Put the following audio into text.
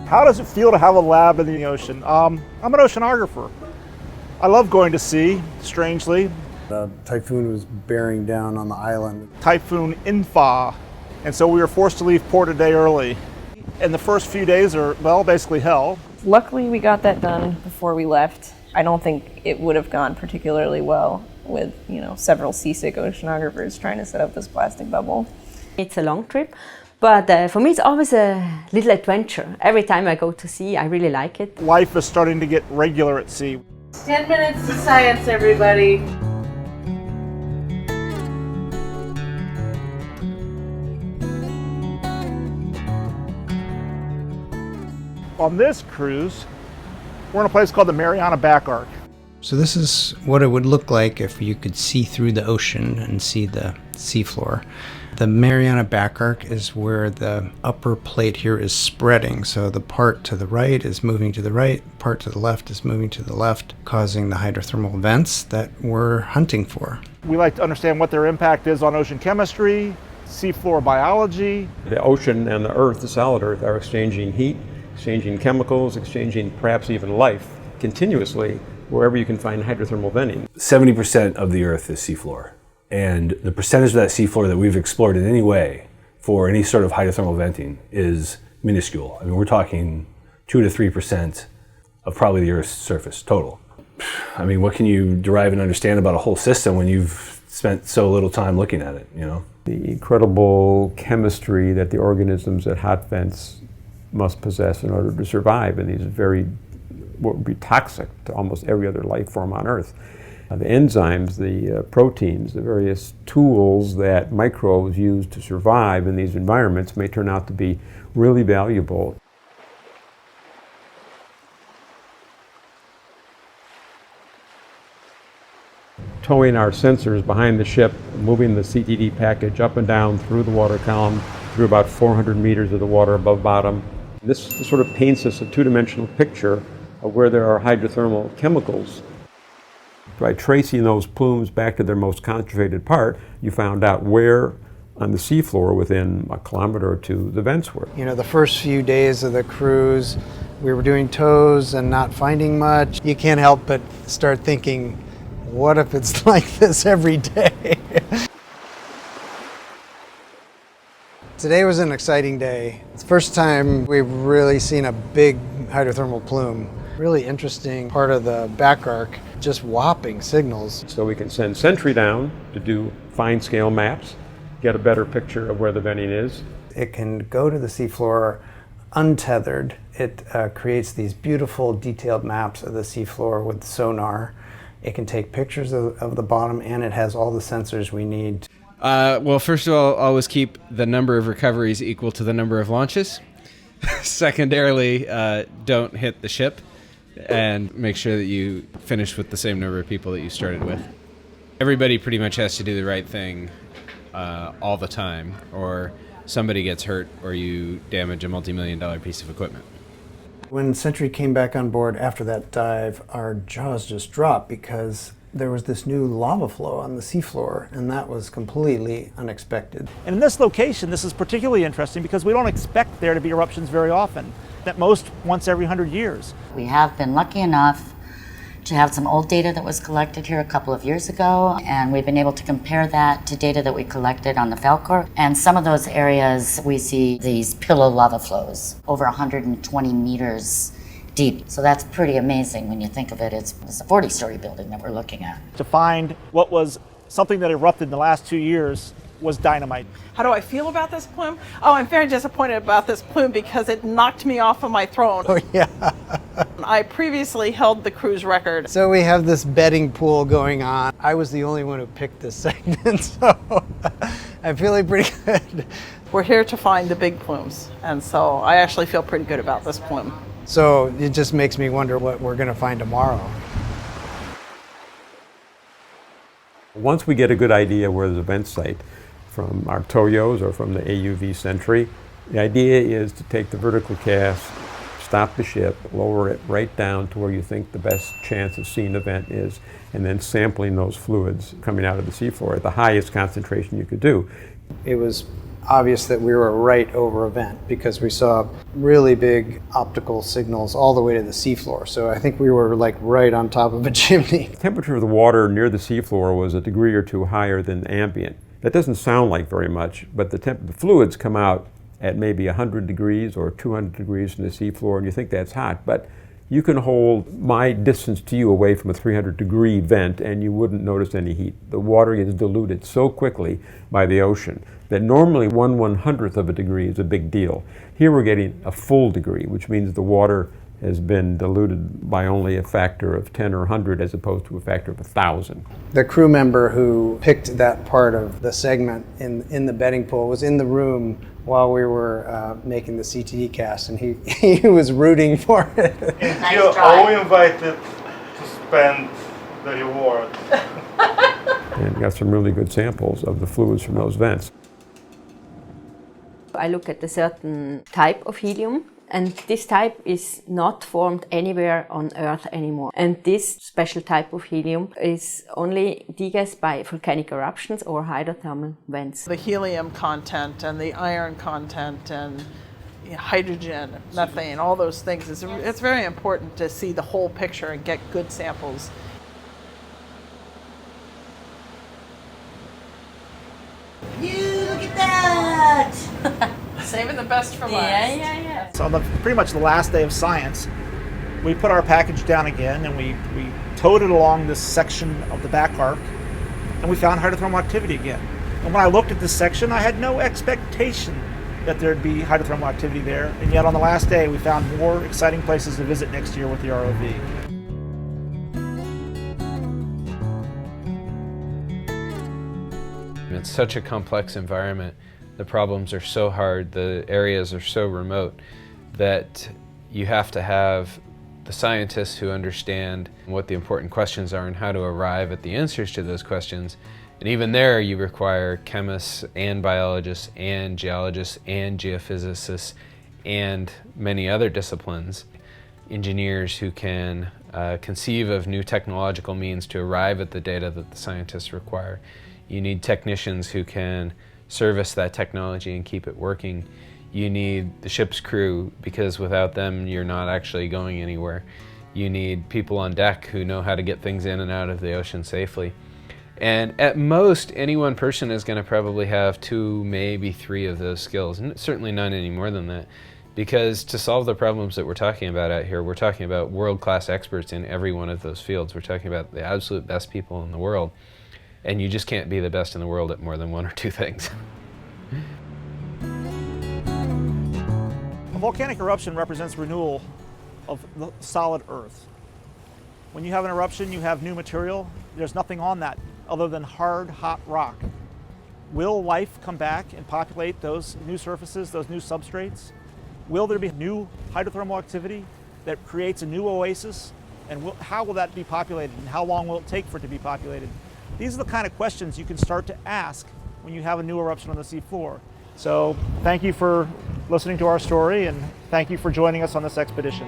How does it feel to have a lab in the ocean? I'm an oceanographer. I love going to sea, strangely. The typhoon was bearing down on the island. Typhoon Infa, and so we were forced to leave port a day early. And the first few days are, well, basically hell. Luckily, we got that done before we left. I don't think it would have gone particularly well with, several seasick oceanographers trying to set up this plastic bubble. It's a long trip, but for me it's always a little adventure. Every time I go to sea, I really like it. Life is starting to get regular at sea. 10 minutes to science, everybody. On this cruise, we're in a place called the Mariana Back Arc. So this is what it would look like if you could see through the ocean and see the seafloor. The Mariana Back Arc is where the upper plate here is spreading. So the part to the right is moving to the right, part to the left is moving to the left, causing the hydrothermal vents that we're hunting for. We like to understand what their impact is on ocean chemistry, seafloor biology. The ocean and the earth, the solid earth, are exchanging heat, exchanging chemicals, exchanging perhaps even life continuously wherever you can find hydrothermal venting. 70% of the earth is seafloor. And the percentage of that seafloor that we've explored in any way for any sort of hydrothermal venting is minuscule. I mean, we're talking 2 to 3% of probably the Earth's surface total. I mean, what can you derive and understand about a whole system when you've spent so little time looking at it, The incredible chemistry that the organisms at hot vents must possess in order to survive in these what would be toxic to almost every other life form on Earth. The enzymes, the proteins, the various tools that microbes use to survive in these environments may turn out to be really valuable. Towing our sensors behind the ship, moving the CTD package up and down through the water column, through about 400 meters of the water above bottom. This sort of paints us a two-dimensional picture of where there are hydrothermal chemicals. By tracing those plumes back to their most concentrated part, you found out where on the seafloor within a kilometer or two the vents were. The first few days of the cruise, we were doing tows and not finding much. You can't help but start thinking, what if it's like this every day? Today was an exciting day. It's the first time we've really seen a big hydrothermal plume. Really interesting part of the back arc, just whopping signals. So we can send Sentry down to do fine scale maps, get a better picture of where the venting is. It can go to the seafloor untethered. It creates these beautiful detailed maps of the seafloor with sonar. It can take pictures of the bottom, and it has all the sensors we need. Well, first of all, always keep the number of recoveries equal to the number of launches. Secondarily, don't hit the ship, and make sure that you finish with the same number of people that you started with. Everybody pretty much has to do the right thing all the time, or somebody gets hurt or you damage a multi-million-dollar piece of equipment. When Sentry came back on board after that dive, our jaws just dropped because there was this new lava flow on the seafloor, and that was completely unexpected. And in this location, this is particularly interesting because we don't expect there to be eruptions very often, at most once every 100 years. We have been lucky enough to have some old data that was collected here a couple of years ago, and we've been able to compare that to data that we collected on the Falkor. And some of those areas, we see these pillow lava flows over 120 meters deep. So that's pretty amazing when you think of it. It's a 40-story building that we're looking at. To find what was something that erupted in the last 2 years was dynamite. How do I feel about this plume? Oh, I'm very disappointed about this plume because it knocked me off of my throne. Oh, yeah. I previously held the cruise record. So we have this betting pool going on. I was the only one who picked this segment, so I'm feeling pretty good. We're here to find the big plumes, and so I actually feel pretty good about this plume. So it just makes me wonder what we're going to find tomorrow. Once we get a good idea where there's a vent site from our Toyos or from the AUV Sentry, the idea is to take the vertical cast, stop the ship, lower it right down to where you think the best chance of seeing a vent is, and then sampling those fluids coming out of the seafloor at the highest concentration you could do. It was obvious that we were right over a vent because we saw really big optical signals all the way to the seafloor. So I think we were like right on top of a chimney. The temperature of the water near the seafloor was a degree or two higher than ambient. That doesn't sound like very much, but the fluids come out at maybe 100 degrees or 200 degrees from the seafloor, and you think that's hot. But you can hold my distance to you away from a 300-degree vent and you wouldn't notice any heat. The water is diluted so quickly by the ocean that normally 1/100th of a degree is a big deal. Here we're getting a full degree, which means the water has been diluted by only a factor of 10 or 100 as opposed to a factor of 1,000. The crew member who picked that part of the segment in the betting pool was in the room while we were making the CTD cast, and he was rooting for it. And you're all invited to spend the reward. And got some really good samples of the fluids from those vents. I look at a certain type of helium, and this type is not formed anywhere on Earth anymore. And this special type of helium is only degassed by volcanic eruptions or hydrothermal vents. The helium content and the iron content and hydrogen, methane, all those things, it's very important to see the whole picture and get good samples. Look at that! Saving the best for last. Yeah. So on pretty much the last day of science, we put our package down again and we towed it along this section of the back arc, and we found hydrothermal activity again. And when I looked at this section, I had no expectation that there'd be hydrothermal activity there, and yet on the last day we found more exciting places to visit next year with the ROV. It's such a complex environment. The problems are so hard, the areas are so remote that you have to have the scientists who understand what the important questions are and how to arrive at the answers to those questions. And even there you require chemists and biologists and geologists and geophysicists and many other disciplines. Engineers who can conceive of new technological means to arrive at the data that the scientists require. You need technicians who can service that technology and keep it working. You need the ship's crew, because without them you're not actually going anywhere. You need people on deck who know how to get things in and out of the ocean safely. And at most, any one person is going to probably have 2, maybe 3 of those skills, and certainly none any more than that. Because to solve the problems that we're talking about out here, we're talking about world-class experts in every one of those fields. We're talking about the absolute best people in the world. And you just can't be the best in the world at more than 1 or 2 things. A volcanic eruption represents renewal of the solid Earth. When you have an eruption, you have new material. There's nothing on that other than hard, hot rock. Will life come back and populate those new surfaces, those new substrates? Will there be new hydrothermal activity that creates a new oasis? And how will that be populated, and how long will it take for it to be populated? These are the kind of questions you can start to ask when you have a new eruption on the seafloor. So thank you for listening to our story, and thank you for joining us on this expedition.